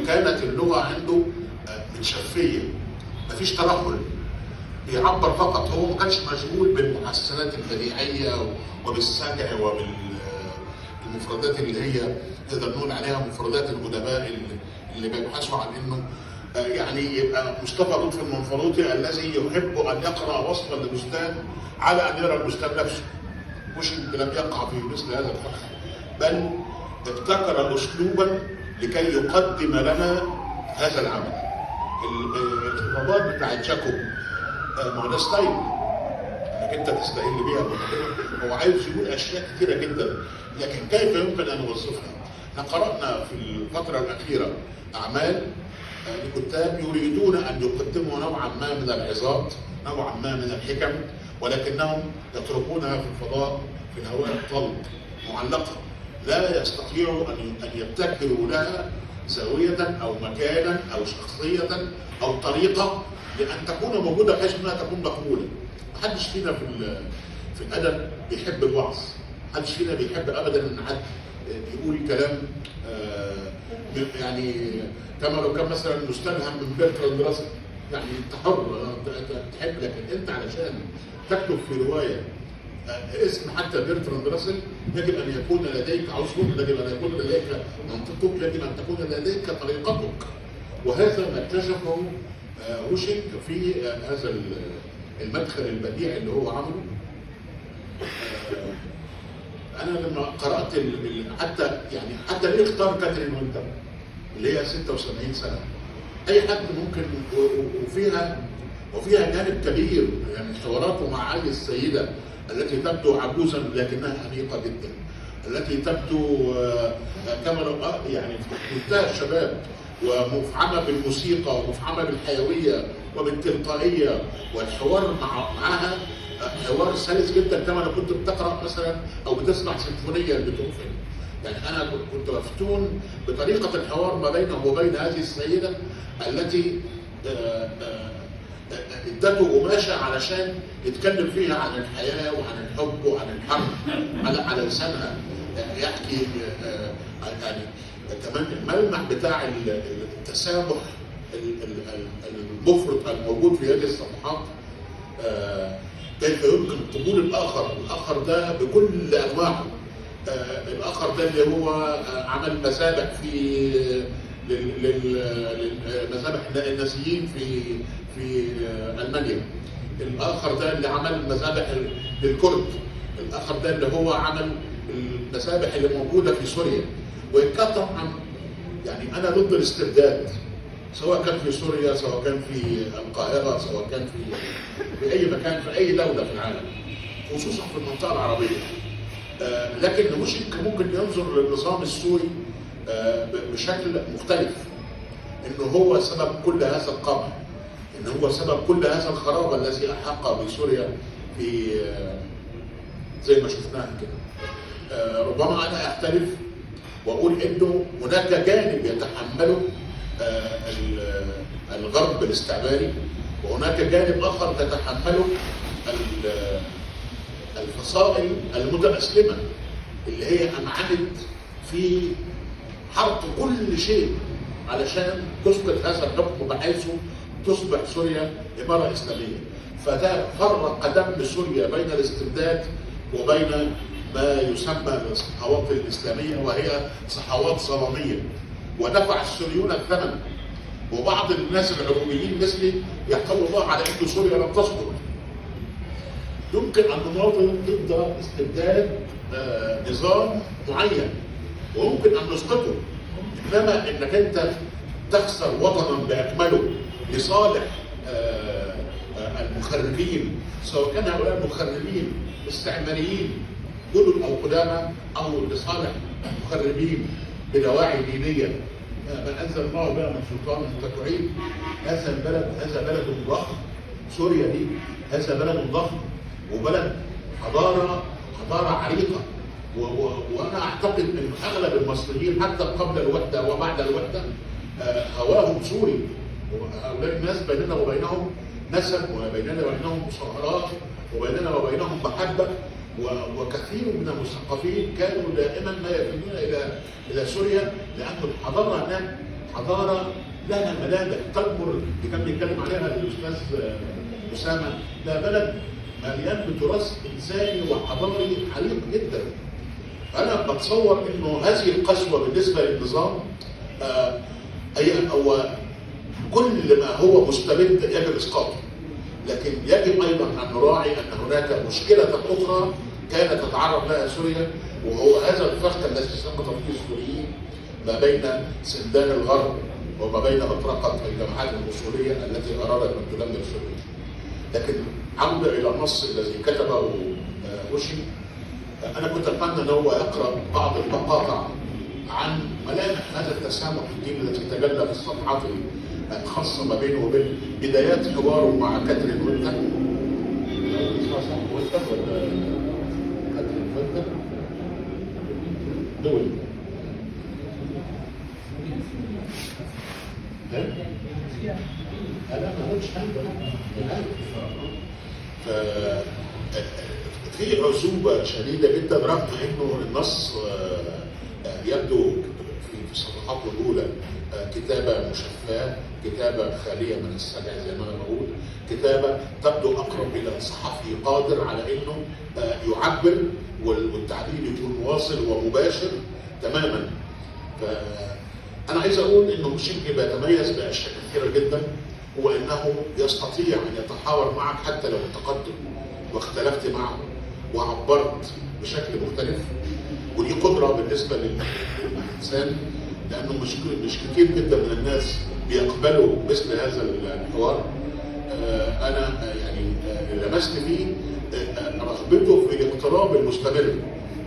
كانت اللغه عنده متشفيه، مفيش ترهل، بيعبر فقط. هو ما كانش مشغول بالمحسنات البديعيه وبالسجع وبالمفردات اللي هي نقدر نقول عليها مفردات الادباء اللي بيبحثوا عن انه يعني يبقى مصطفى لطفي المنفلوطي الذي يحب ان يقرا وصفا لبستان على ان يرى البستان نفسه. مش لم يقع في مثل هذا الفخ، بل ابتكر اسلوبا لكي يقدم لنا هذا العمل. الرباط بتاع تشاكو ما هو ده ستايل انك انت تستقل بيها. هو عايز يقول اشياء كثيره جدا، لكن كيف يمكن ان نوظفها؟ احنا قرانا في الفتره الاخيره اعمال لكتاب يريدون ان يقدموا نوعا ما من العظات، نوعا ما من الحكم، ولكنهم يتركونها في الفضاء، في الهواء الطلق معلقه، لا يستطيعوا ان يبتكروا لها زاويه او مكانا او شخصيه او طريقه لان تكون موجوده بحيث انها تكون مقبوله. محدش فينا في الادب بيحب الوعظ، محدش فينا بيحب ابدا ان حد يقول كلام يعني كما لو كان مثلا مستلهم من برتراند راسل. يعني انت حر تحب، لكن انت علشان تكتب في روايه اسم حتى برتراند راسل يجب ان يكون لديك عذر، يجب ان يكون لديك منطقك، يجب ان تكون لديك طريقتك. وهذا ما اكتشفه روشنج في هذا المدخل البديع اللي هو عمله. انا لما قرات حتى ليه اختار كاترين وينتر اللي هي 76 سنه؟ اي حد ممكن، وفيها جانب كبير، يعني حواراته مع علي السيده التي تبدو عجوزا لكنها انيقه جدا، التي تبدو كما لو يعني في منتهى الشباب، ومفعمه بالموسيقى ومفعمه بالحيويه وبالتلقائيه، والحوار معها حوار سلس جدا كما لو كنت بتقرا مثلا او بتسمع سيمفونيه لبيتهوفن. يعني انا كنت مفتون بطريقه الحوار ما بينه وبين هذه السيده التي ادته قماشه علشان يتكلم فيها عن الحياه وعن الحب وعن الحرب على لسانها. يحكي يعني كمان الملمح بتاع التسامح المفرط الموجود في هذه الصفحات. كيف يمكن قبول الاخر ده بكل انواعه. الاخر ده اللي هو عمل مذابح لمذابح النازيين في المانيا. الاخر ده اللي عمل مذابح للكرد. الاخر ده اللي هو عمل المذابح اللي موجوده في سوريا. وان كان طبعا يعني انا ضد الاستبداد، سواء كان في سوريا، سواء كان في القاهره، سواء كان في اي مكان في اي دوله في العالم، خصوصا في المنطقه العربيه. لكن ممكن ينظر للنظام السوري بشكل مختلف، انه هو سبب كل هذا القمع، انه هو سبب كل هذا الخراب الذي احاق بسوريا في زي ما شفناها كده. ربما انا اختلف واقول انه هناك جانب يتحمله الغرب الاستعماري، وهناك جانب اخر تتحمله الفصائل المتأسلمة اللي هي أمعنت في حرق كل شيء علشان تسقط هذا الحكم بحيث تصبح سوريا إمارة إسلامية. فده فرق دم سوريا بين الاستبداد وبين ما يسمى بالصحوات الإسلامية، وهي صحوات صنمية، ودفع السوريون الثمن. وبعض الناس العروبيين مثلي يحتوي الله على أن سوريا لم تسقط. يمكن ان نناضل ضد استبداد نظام معين وممكن ان نسقطه، انما انك انت تخسر وطنا باكمله لصالح المخربين، سواء كان هؤلاء المخربين استعماريين جدد او قدامى، او لصالح المخربين بدواعي دينيه. من انزل الله بها من سلطان تعيد هذا بلد ضخم. سوريا دي هذا بلد ضخم وبلد حضاره عريقه. وانا اعتقد ان اغلب المصريين حتى قبل الوحده وبعد الوحده هواهم سوري. وهؤلاء الناس بيننا وبينهم نسب، وبيننا وبينهم مصاهرات، وبيننا وبينهم محبه. وكثير من المثقفين كانوا دائما ما يفدون الى سوريا، لان الحضاره هناك حضاره لها ملامح تكبر اللي كان بيتكلم عليها الاستاذ اسامه. ده بلد مليان بتراث انساني وحضاري عريق جدا. انا بتصور انه هذه القسوه بالنسبه للنظام هو كل ما هو مستبد يجب اسقاطه، لكن يجب ايضا ان نراعي ان هناك مشكله اخرى كانت تتعرض لها سوريا، وهو هذا الفخ الذي سقط فيه السوريين ما بين سندان الغرب وما بين مطرقه الجماعات الاصوليه التي ارادت ان تدمر سوريا. لكن عوده الى النص الذي كتبه وشي، انا كنت اتمنى ان هو يقرا بعض المقاطع عن ملامح هذا التسامح الديني الذي تجلى في الصفحات الخاصه ما بينه وبين بدايات حواره مع كاترين ويلتر. دول انا ما قلتش في عزوبه شديده جدا رغم انه النص يبدو في صفحاته الاولى كتابه مشفاه، كتابه خاليه من السجع زي ما انا بقول، كتابه تبدو اقرب الى صحفي قادر على انه يعبر والتعبير يكون واصل ومباشر تماما. فانا عايز اقول انه مشينكي بيتميز باشياء كثيره جدا، هو انه يستطيع ان يتحاور معك حتى لو تقدم واختلفت معه وعبرت بشكل مختلف، ودي قدره بالنسبه للانسان، لانه مش كتير جدا من الناس بيقبلوا مثل هذا الحوار. انا يعني لمست فيه رغبته في الاقتراب المستمر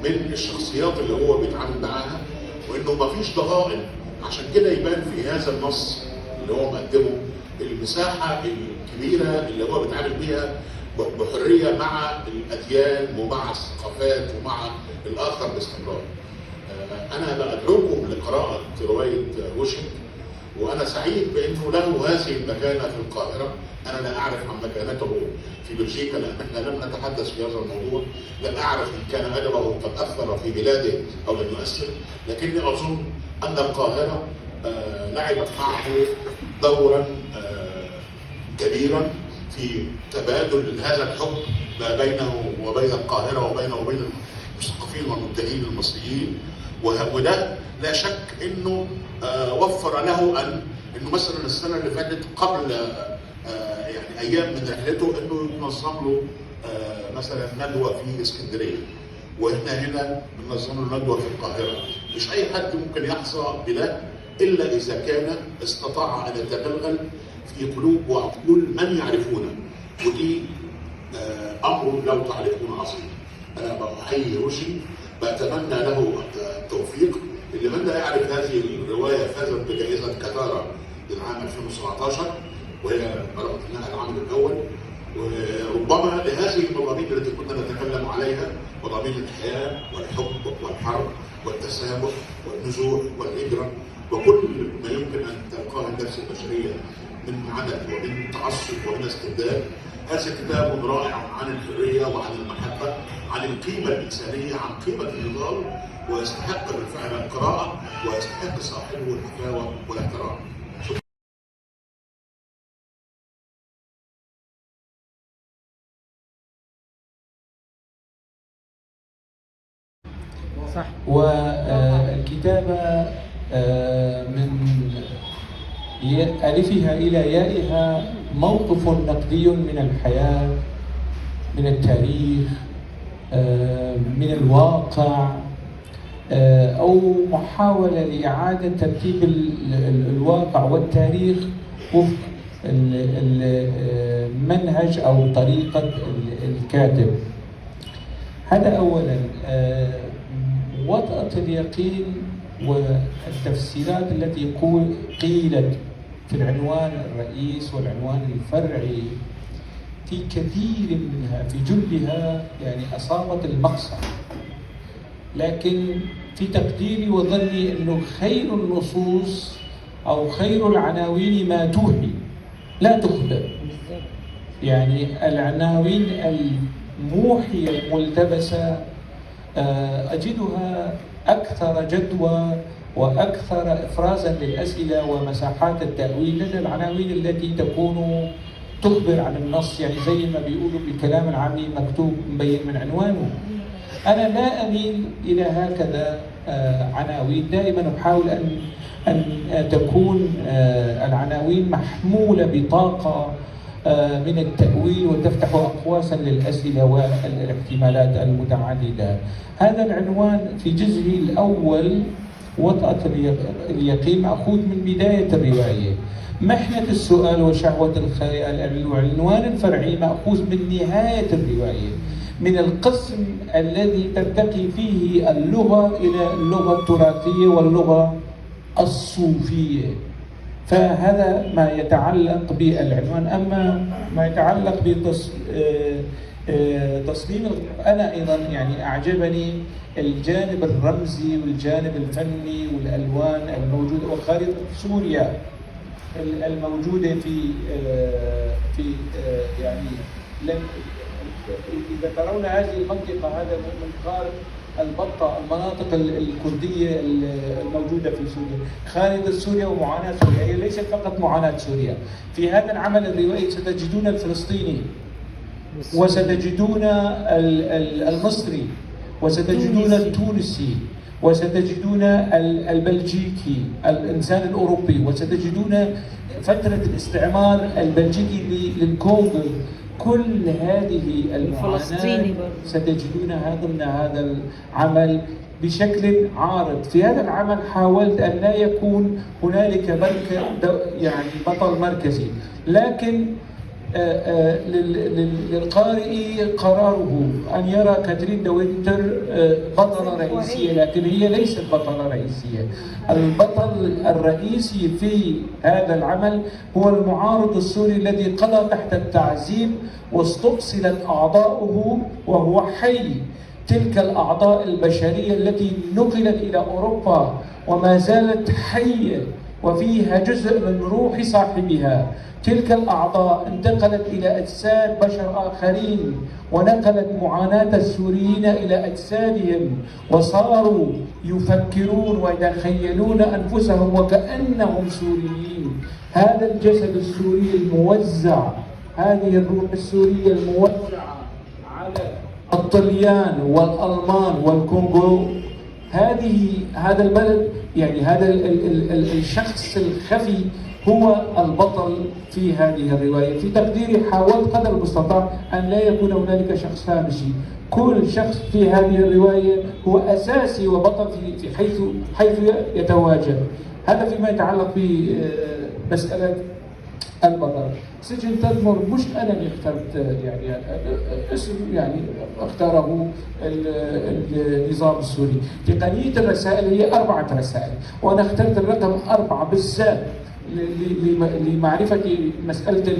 من الشخصيات اللي هو بيتعامل معاها، وانه ما فيش ضغائن. عشان كده يبان في هذا النص اللي هو مقدمه المساحه الكبيره اللي هو بيتعامل بيها بحريه مع الاديان ومع الثقافات ومع الاخر باستمرار. انا بدعوكم لقراءه روايه وشنك، وانا سعيد بانه له هذه المكانه في القاهره. انا لا اعرف عن مكانته في بلجيكا لان احنا لم نتحدث في هذا الموضوع، لم اعرف ان كان ادبه قد اثر في بلاده او لم يؤثر، لكني اظن ان القاهره لعبت معه دورا كبيرا في تبادل هذا الحب ما بينه وبين القاهره وبينه وبين المثقفين والمبتدئين المصريين، وده لا شك انه وفر له انه مثلا السنه اللي فاتت قبل يعني ايام من رحلته انه ينظم له مثلا ندوه في اسكندريه، هنا بننظم له ندوه في القاهره. مش اي حد ممكن يحظى بده الا اذا كان استطاع ان يتغلغل في قلوب وعقول من يعرفونه، ودي امر لو تعرفون عظيم. انا بحيي روشي، بتمنى له التوفيق. اللي من لا يعرف هذه الروايه فازت بجائزه كتارا للعام 2017، وهي رغم انها العام الاول، وربما لهذه المضامين التي كنا نتكلم عليها، مضامين الحياه والحب والحرب والتسامح والنزوح والهجره وكل ما يمكن ان تلقاه النفس البشريه من عدد ومن تعصب ومن استبداد. هذا كتاب رائع عن الحريه وعن المحبه، عن القيمه الانسانيه، عن قيمه النضال، ويستحق بالفعل القراءه ويستحق صاحبه الحفاوه والاحترام. صح. والكتابة من ألفها إلى يائها موقف نقدي من الحياة، من التاريخ، من الواقع، أو محاولة لإعادة ترتيب الواقع والتاريخ وفق المنهج أو طريقة الكاتب. هذا أولا. وطأة اليقين والتفسيرات التي قيلت في العنوان الرئيس والعنوان الفرعي في كثير منها، في جلها يعني أصابت المقصد، لكن في تقديري وظني أنه خير النصوص أو خير العناوين ما توحي لا تخبر. يعني العناوين الموحية الملتبسة أجدها أكثر جدوى وأكثر إفرازا للأسئلة ومساحات التأويل من العناوين التي تكون تخبر عن النص، يعني زي ما بيقولوا بالكلام العامي مكتوب مبين من عنوانه. أنا لا أميل إلى هكذا عناوين، دائما أحاول أن تكون العناوين محمولة بطاقة من التأويل وتفتح أقواسا للأسئلة والاحتمالات المتعددة. هذا العنوان في جزئه الأول وطأة اليقين مأخوذ من بداية الرواية. محنة السؤال وشهوة الخيال العنوان الفرعي مأخوذ من نهاية الرواية، من القسم الذي ترتقي فيه اللغة إلى اللغة التراثية واللغة الصوفية. فهذا ما يتعلق بالعنوان. أما ما يتعلق بتصميم أنا أيضا يعني أعجبني الجانب الرمزي والجانب الفني والألوان الموجودة وخريطة سوريا الموجودة في يعني إذا ترون هذه المنطقة، هذا منقار البطة، المناطق الكردية الموجودة في سوريا، خارطة سوريا ومعاناة سوريا. هي ليست فقط معاناة سوريا. في هذا العمل الروائي ستجدون الفلسطيني وستجدون المصري وستجدون التونسي وستجدون البلجيكي، الإنسان الأوروبي، وستجدون فترة الاستعمار البلجيكي للكونغو. كل هذه المعاناة ستجدونها ضمن هذا العمل بشكل عارض. في هذا العمل حاولت أن لا يكون هنالك يعني بطل مركزي، لكن للقارئ قراره أن يرى كاترين دو وينتر بطلة رئيسية، لكن هي ليست بطلة رئيسية. البطل الرئيسي في هذا العمل هو المعارض السوري الذي قضى تحت التعذيب واستؤصلت أعضاؤه وهو حي. تلك الأعضاء البشرية التي نقلت إلى أوروبا وما زالت حية وفيها جزء من روح صاحبها، تلك الأعضاء انتقلت إلى أجساد بشر آخرين ونقلت معاناة السوريين إلى أجسادهم، وصاروا يفكرون ويتخيلون أنفسهم وكأنهم سوريين. هذا الجسد السوري الموزع، هذه الروح السورية الموزعة على الطليان والألمان والكونغو، هذا البلد، يعني هذا الشخص الخفي هو البطل في هذه الرواية. في تقديري حاولت قدر المستطاع أن لا يكون هنالك شخص هامشي. كل شخص في هذه الرواية هو أساسي وبطل في حيث يتواجد. هذا فيما يتعلق بمسألة البطل. سجن تدمر مش أنا اللي اخترت، يعني اسم يعني اختاره النظام السوري. تقنية الرسائل هي 4 رسائل، وأنا اخترت الرقم 4 بالذات لمعرفة مسألة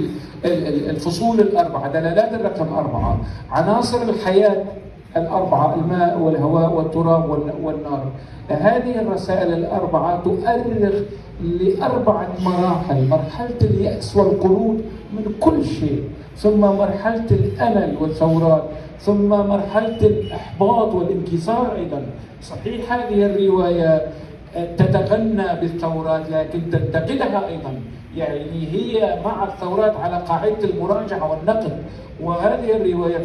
الفصول 4، دلالات الرقم 4، عناصر الحياة 4، الماء والهواء والتراب والنار. هذه الرسائل 4 تؤرخ ل4 مراحل: مرحلة اليأس والقنوط من كل شيء، ثم مرحلة الأمل والثورات، ثم مرحلة الإحباط والانكسار. أيضا صحيح هذه الرواية تتغنى بالثورات لكن تنتقدها أيضا، يعني هي مع الثورات على قاعدة المراجعة والنقد. وهذه الرواية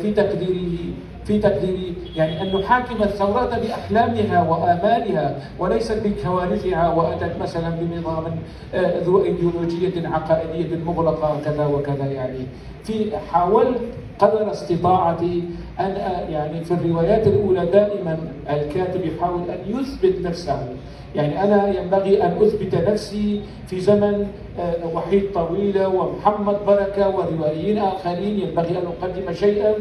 في تقديري يعني أن نحاكم الثورات بأحلامها وآمالها وليست بكوارثها، وأتت مثلا بنظام ذو إيديولوجية عقائدية مغلقة كذا وكذا. يعني حاولت قدر استطاعتي أن يعني في الروايات الأولى دائما الكاتب يحاول أن يثبت نفسه. يعني أنا ينبغي أن أثبت نفسي في زمن وحيد طويلة ومحمد بركة وروائيين آخرين، ينبغي أن أقدم شيئا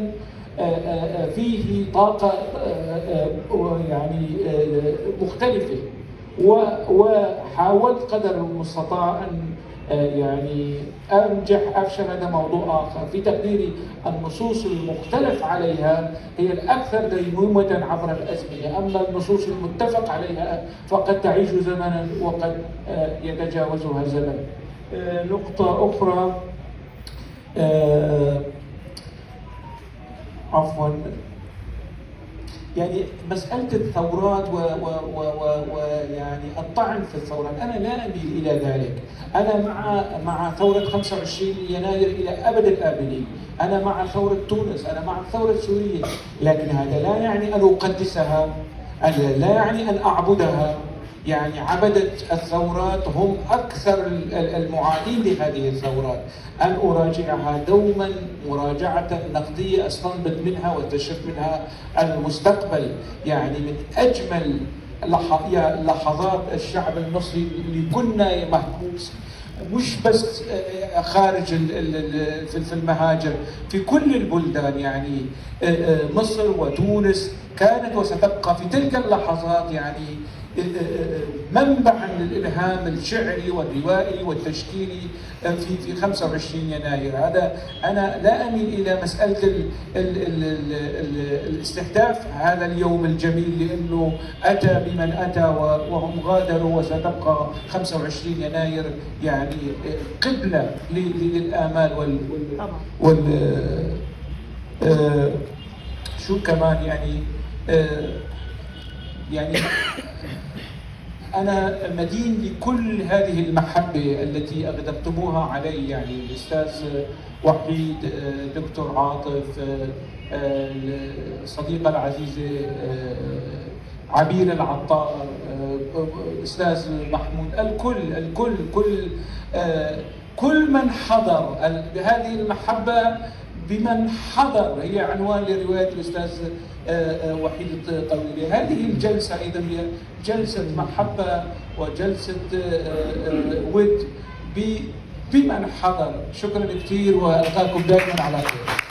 فيه طاقة يعني مختلفة. وحاولت قدر المستطاع أن يعني أفشل. هذا موضوع آخر. في تقديري النصوص المختلف عليها هي الأكثر ديمومة عبر الأزمنة، أما النصوص المتفق عليها فقد تعيش زمنا وقد يتجاوزها الزمن. نقطة أخرى، عفوا، يعني مسألة الثورات ويعني الطعن في الثورات، أنا لا أميل إلى ذلك. أنا مع ثورة 25 يناير إلى أبد الآبدين، أنا مع ثورة تونس، أنا مع الثورة السورية، لكن هذا لا يعني أن أقدسها، هذا لا يعني أن أعبدها. يعني عبدة الثورات هم أكثر المعادين لهذه الثورات. أن أراجعها دوما مراجعة نقدية أستنبط منها واستشف منها المستقبل. يعني من أجمل لحظات الشعب المصري اللي كنا محبوس، مش بس خارج في المهاجر، في كل البلدان. يعني مصر وتونس كانت وستبقى في تلك اللحظات يعني منبعا للإلهام الشعري والروائي والتشكيلي في 25 يناير. هذا أنا لا أميل إلى مسألة الاستهداف هذا اليوم الجميل لأنه أتى بمن أتى وهم غادروا، وستبقى 25 يناير يعني قبلة للآمال شو كمان يعني أنا مدين لكل هذه المحبة التي أغدقتموها علي. يعني الأستاذ وحيد، دكتور عاطف، الصديقة العزيزة عبير العطار، الأستاذ محمود، كل من حضر بهذه المحبة بمن حضر هي عنوان لرواية الأستاذ وحيد الطويلي. هذه الجلسة أيضا هي جلسة محبة وجلسة ود بمن حضر. شكرا كثير وألقاكم دائما على خير.